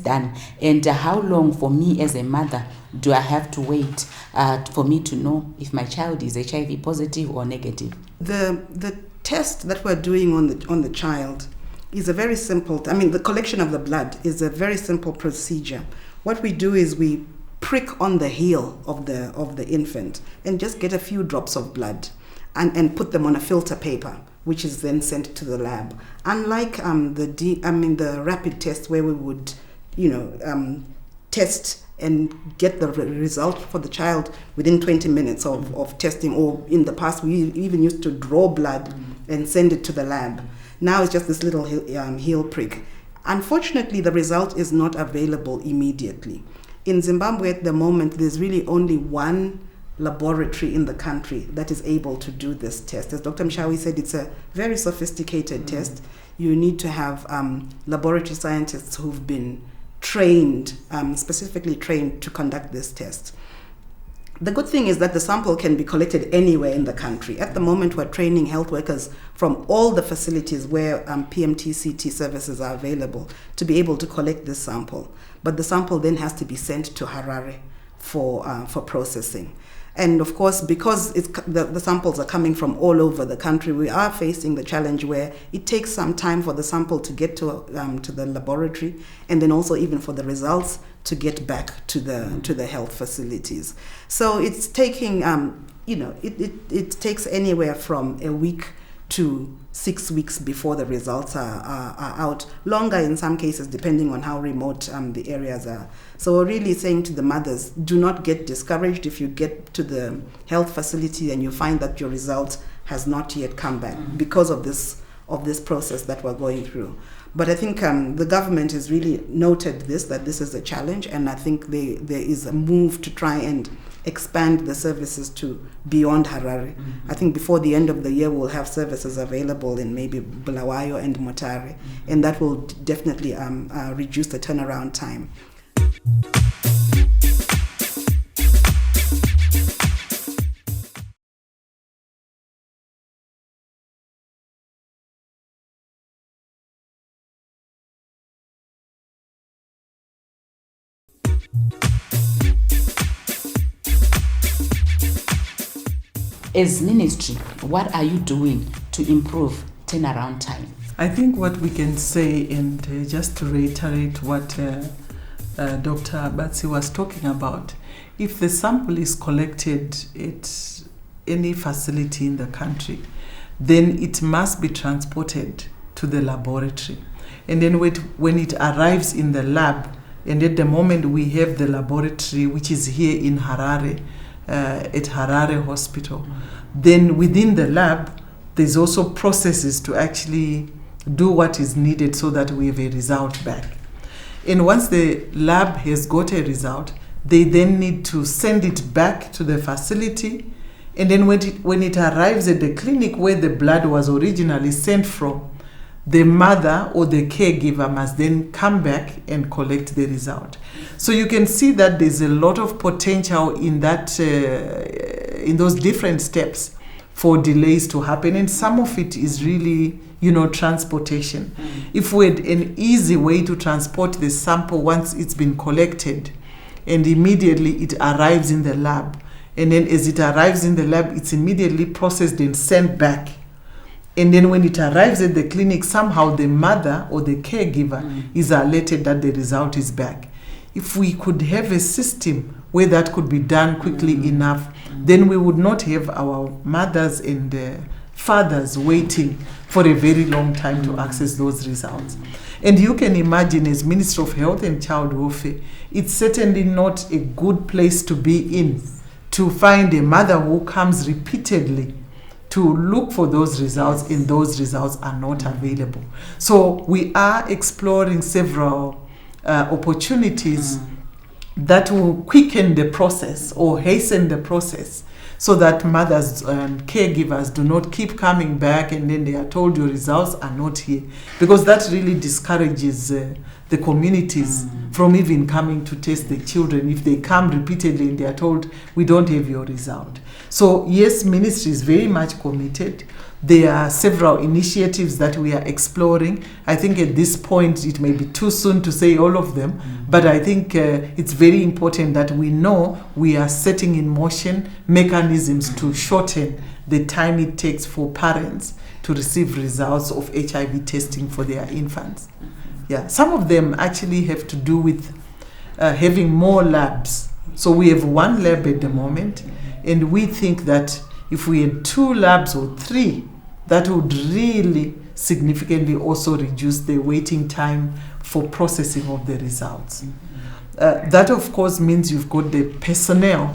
done? And how long for me as a mother do I have to wait for me to know if my child is HIV positive or negative? The test that we're doing on the child is a very simple, the collection of the blood is a very simple procedure. What we do is we prick on the heel of the infant and just get a few drops of blood and put them on a filter paper, which is then sent to the lab. Unlike the rapid test where we would, test and get the result for the child within 20 minutes of testing, or in the past we even used to draw blood and send it to the lab. Now it's just this little heel prick. Unfortunately, the result is not available immediately. In Zimbabwe at the moment, there's really only one laboratory in the country that is able to do this test. As Dr. Mshawi said, it's a very sophisticated test. You need to have laboratory scientists who've been trained, specifically trained to conduct this test. The good thing is that the sample can be collected anywhere in the country. At the moment, we're training health workers from all the facilities where PMT-CT services are available to be able to collect this sample. But the sample then has to be sent to Harare for processing. And of course, because the samples are coming from all over the country, we are facing the challenge where it takes some time for the sample to get to the laboratory, and then also even for the results to get back to the health facilities. So it's taking, it takes anywhere from a week to 6 weeks before the results are out. Longer in some cases, depending on how remote the areas are. So we're really saying to the mothers, do not get discouraged if you get to the health facility and you find that your result has not yet come back because of this process that we're going through. But I think the government has really noted that this is a challenge, and I think there is a move to try and expand the services to beyond Harare. I think before the end of the year we'll have services available in maybe Bulawayo and Mutare, and that will definitely reduce the turnaround time. As ministry, what are you doing to improve turnaround time? I think what we can say, and just to reiterate what Dr. Batsi was talking about, if the sample is collected at any facility in the country, then it must be transported to the laboratory. And then when it arrives in the lab, and at the moment we have the laboratory, which is here in Harare, at Harare Hospital, then within the lab, there's also processes to actually do what is needed so that we have a result back. And once the lab has got a result, they then need to send it back to the facility. And then when it arrives at the clinic where the blood was originally sent from, the mother or the caregiver must then come back and collect the result. So you can see that there's a lot of potential in that, in those different steps for delays to happen, and some of it is really, transportation. If we had an easy way to transport the sample once it's been collected, and immediately it arrives in the lab, and then as it arrives in the lab, it's immediately processed and sent back. And then when it arrives at the clinic, somehow the mother or the caregiver is alerted that the result is back. If we could have a system where that could be done quickly enough, then we would not have our mothers and fathers waiting for a very long time to access those results. And you can imagine, as Minister of Health and Child Welfare, it's certainly not a good place to be in, to find a mother who comes repeatedly to look for those results, and those results are not available. So we are exploring several opportunities that will quicken the process or hasten the process, so that mothers and caregivers do not keep coming back and then they are told your results are not here, because that really discourages the communities from even coming to test the children if they come repeatedly and they are told, we don't have your result. So yes, ministry is very much committed. There are several initiatives that we are exploring. I think at this point it may be too soon to say all of them, but I think it's very important that we know we are setting in motion mechanisms to shorten the time it takes for parents to receive results of HIV testing for their infants. Yeah, some of them actually have to do with having more labs. So we have one lab at the moment, and we think that if we had 2 labs or 3, that would really significantly also reduce the waiting time for processing of the results. That of course means you've got the personnel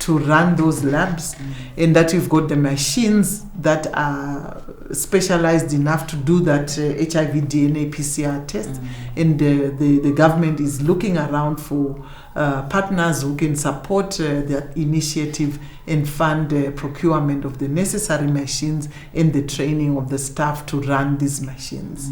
to run those labs, and that you've got the machines that are specialized enough to do that HIV DNA PCR test. And the government is looking around for partners who can support that initiative and fund procurement of the necessary machines and the training of the staff to run these machines.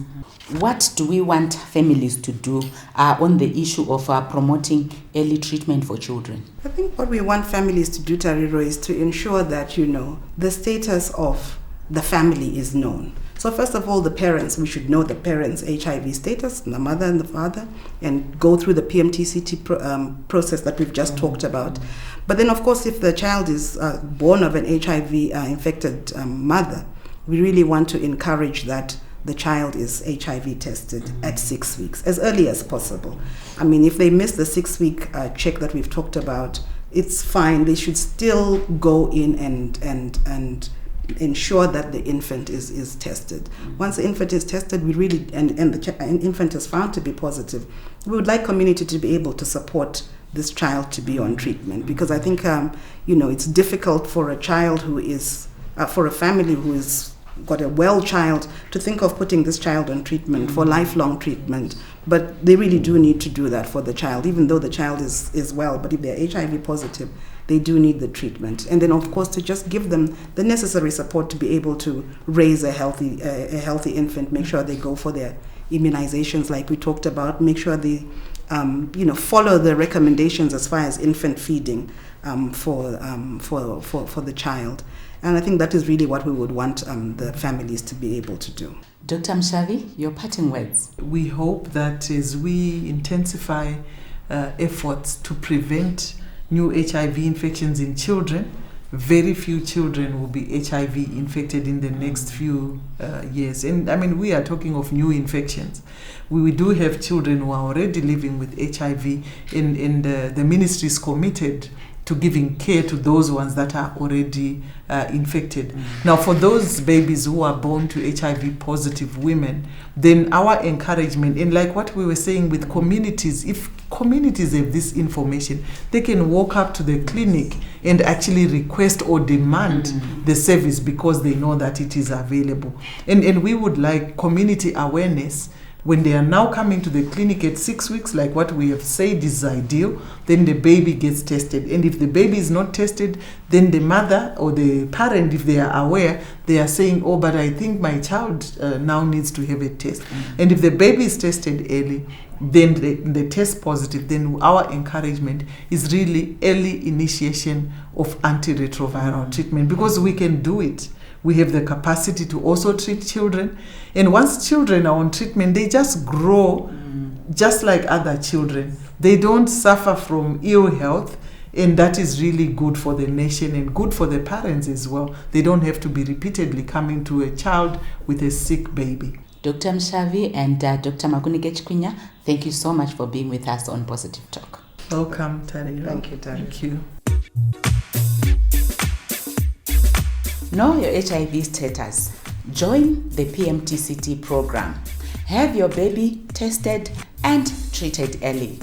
What do we want families to do on the issue of promoting early treatment for children? I think what we want families to do, Tariro, is to ensure that, the status of the family is known. So first of all, the parents, we should know the parents' HIV status, the mother and the father, and go through the PMTCT process that we've just talked about. But then, of course, if the child is born of an HIV-infected mother, we really want to encourage that the child is HIV tested at 6 weeks, as early as possible. I mean, if they miss the 6-week check that we've talked about, it's fine. They should still go in and ensure that the infant is tested. Once the infant is tested, we really and the infant is found to be positive, we would like community to be able to support this child to be on treatment, because I think it's difficult for a child who is for a family who is got a well child to think of putting this child on treatment for lifelong treatment. But they really do need to do that for the child, even though the child is well. But if they're HIV positive, they do need the treatment. And then, of course, to just give them the necessary support to be able to raise a healthy infant, make sure they go for their immunizations like we talked about, make sure they follow the recommendations as far as infant feeding for the child. And I think that is really what we would want the families to be able to do. Dr. Mshavi, your parting words. We hope that as we intensify efforts to prevent new HIV infections in children, very few children will be HIV infected in the next few years. And I mean, we are talking of new infections. We do have children who are already living with HIV, and the ministry is committed to giving care to those ones that are already infected. Now, for those babies who are born to HIV positive women, then our encouragement, and like what we were saying with communities, if communities have this information, they can walk up to the clinic and actually request or demand the service because they know that it is available. And we would like community awareness. When they are now coming to the clinic at 6 weeks, like what we have said is ideal, then the baby gets tested. And if the baby is not tested, then the mother or the parent, if they are aware, they are saying, oh, but I think my child now needs to have a test. And if the baby is tested early, then they test positive, then our encouragement is really early initiation of antiretroviral treatment, because we can do it. We have the capacity to also treat children. And once children are on treatment, they just grow just like other children. They don't suffer from ill health, and that is really good for the nation and good for the parents as well. They don't have to be repeatedly coming to a child with a sick baby. Dr. Mshavi and Dr. Makunike Chikwinya, thank you so much for being with us on Positive Talk. Welcome, Tari. Thank you, Tari. Thank you. Know your HIV status. Join the PMTCT program. Have your baby tested and treated early.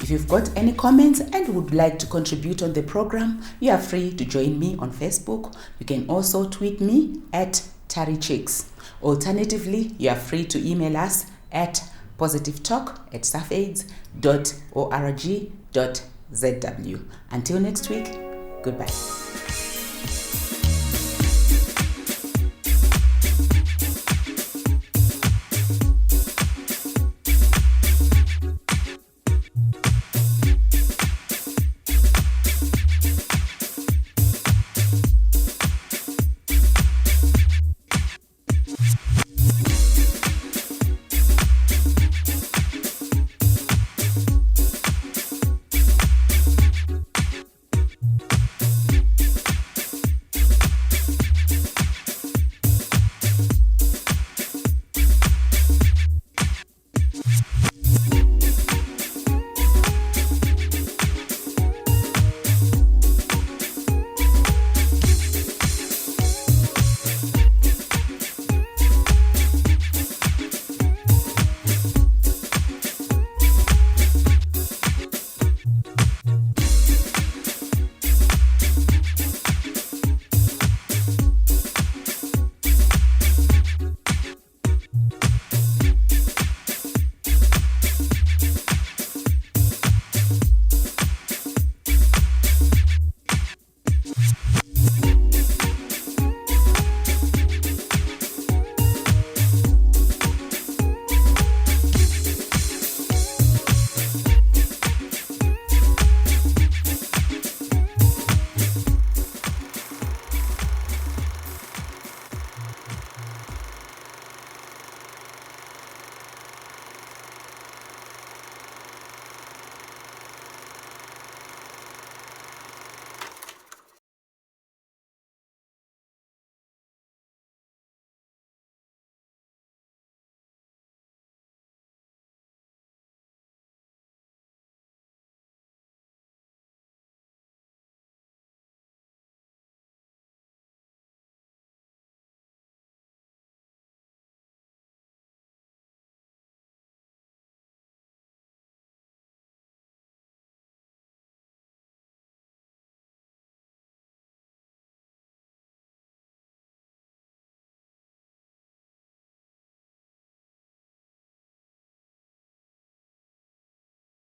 If you've got any comments and would like to contribute on the program, you are free to join me on Facebook. You can also tweet me at TariChicks. Alternatively, you are free to email us at positivetalk@safaids.org.zw. Until next week, goodbye.